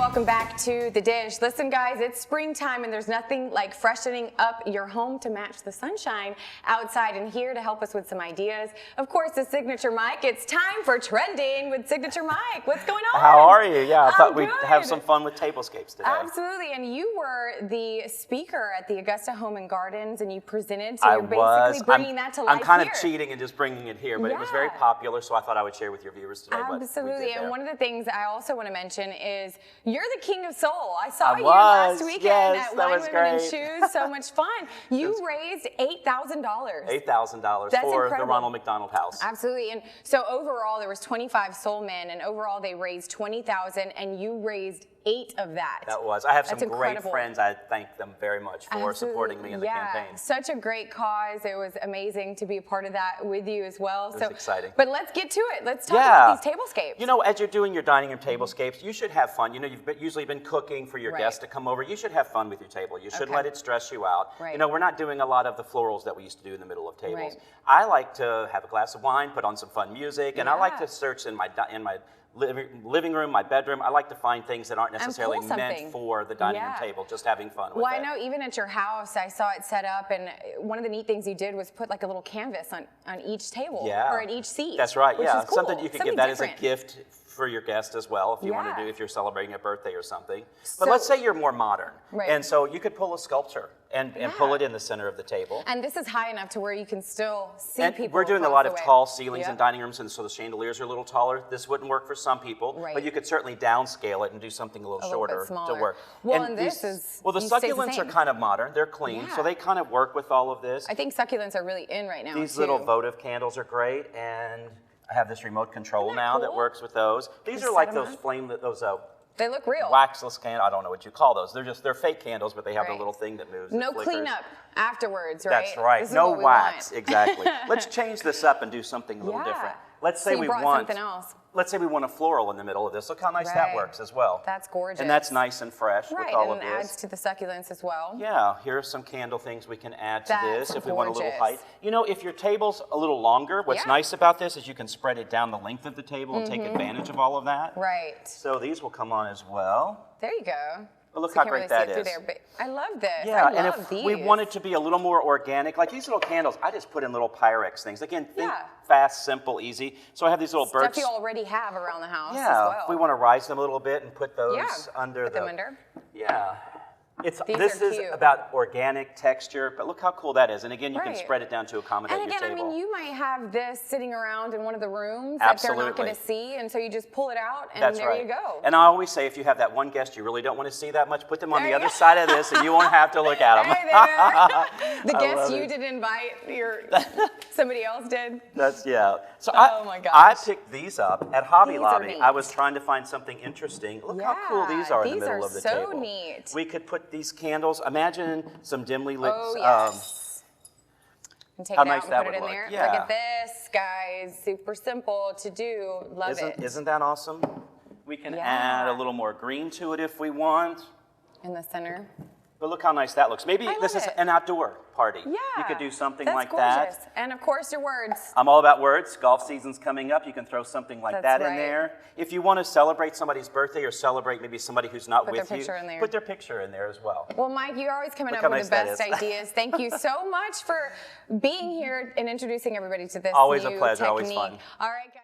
welcome back to The Dish. Listen guys, it's springtime and there's nothing like freshening up your home to match the sunshine outside, and here to help us with some ideas, of course, the Signature Mike. It's time for Trending with Signature Mike. What's going on? How are you? Yeah, I thought good. we'd have some fun with tablescapes today. Absolutely, and you were the speaker at the Augusta Home and Gardens and you presented, so you're basically bringing that to life I'm kind here. of cheating and just bringing it here, but it was very popular, so I thought I would share with your viewers today what we Absolutely, did there. and one of the things I also want to mention is you're the king of soul. I saw you last weekend at Wine, Women, and Shoes. So much fun. You raised $8,000. $8,000 for the Ronald McDonald House. Absolutely, and so overall there was 25 soul men, and overall they raised $20,000, and you raised 8 of that. That was. I have some great friends. I thank them very much for supporting me in the campaign. Such a great cause. It was amazing to be a part of that with you as well. It was exciting. But let's get to it. Let's talk about these tablescapes. You know, as you're doing your dining room tablescapes, you should have fun. You know, you've usually been cooking for your guests to come over. You should have fun with your table. You shouldn't let it stress you out. You know, we're not doing a lot of the florals that we used to do in the middle of tables. I like to have a glass of wine, put on some fun music, and I like to search in my living room, my bedroom. I like to find things that aren't necessarily meant for the dining room table, just having fun with it. Well, I know even at your house, I saw it set up, and one of the neat things you did was put like a little canvas on each table or at each seat. That's right, which is cool. Something you could give that as a gift for your guest as well, if you want to do, if you're celebrating a birthday or something. But let's say you're more modern, and so you could pull a sculpture and pull it in the center of the table. And this is high enough to where you can still see people. We're doing a lot of tall ceilings in dining rooms, and so the chandeliers are a little taller. This wouldn't work for some people, but you could certainly downscale it and do something a little shorter to work. Well, and this is the succulents are kind of modern. They're clean, so they kind of work with all of this. I think succulents are really in right now. These little votive candles are great, and I have this remote control now that works with those. These are like those they look real. Waxless candles. I don't know what you call those. They're fake candles, but they have the little thing that moves. No cleanup afterwards, right? That's right. No wax. Exactly. Let's change this up and do something a little different. Let's say we want something else. Let's say we want a floral in the middle of this. Look how nice that works as well. That's gorgeous. And that's nice and fresh with all of this. And it adds to the succulents as well. Yeah, here are some candle things we can add to this if we want a little height. You know, if your table's a little longer, what's nice about this is you can spread it down the length of the table and take advantage of all of that. Right. So these will come on as well. There you go. But look how great that is. I love this. Yeah, and if we want it to be a little more organic, like these little candles, I just put in little Pyrex things. Again, think fast, simple, easy. So I have these little birds. Stuff you already have around the house as well. If we want to rise them a little bit and put those under Yeah. This is about organic texture, but look how cool that is. And again, you can spread it down to accommodate your table. And again, I mean, you might have this sitting around in one of the rooms that they're not going to see, and so you just pull it out, and there you go. And I always say, if you have that one guest you really don't want to see that much, put them on the other side of this, and you won't have to look at them. The guest you didn't invite, somebody else did? So I picked these up at Hobby Lobby. I was trying to find something interesting. Look how cool these are in the middle of the table. These are so neat. We could put these candles. Imagine some dimly lit. And take it out and put it in there. Look at this, guys. Super simple to do. Love it. Isn't that awesome? We can add a little more green to it if we want. In the center. But look how nice that looks. Maybe this is an outdoor party. Yeah. You could do something like gorgeous. that. And of course your words. I'm all about words. Golf season's coming up. You can throw something like that in there. If you want to celebrate somebody's birthday or celebrate maybe somebody who's not with you, put their picture in there as well. Well, Mike, you're always coming up with the best ideas. Thank you so much for being here and introducing everybody to this Always a pleasure. Always fun. All right, guys.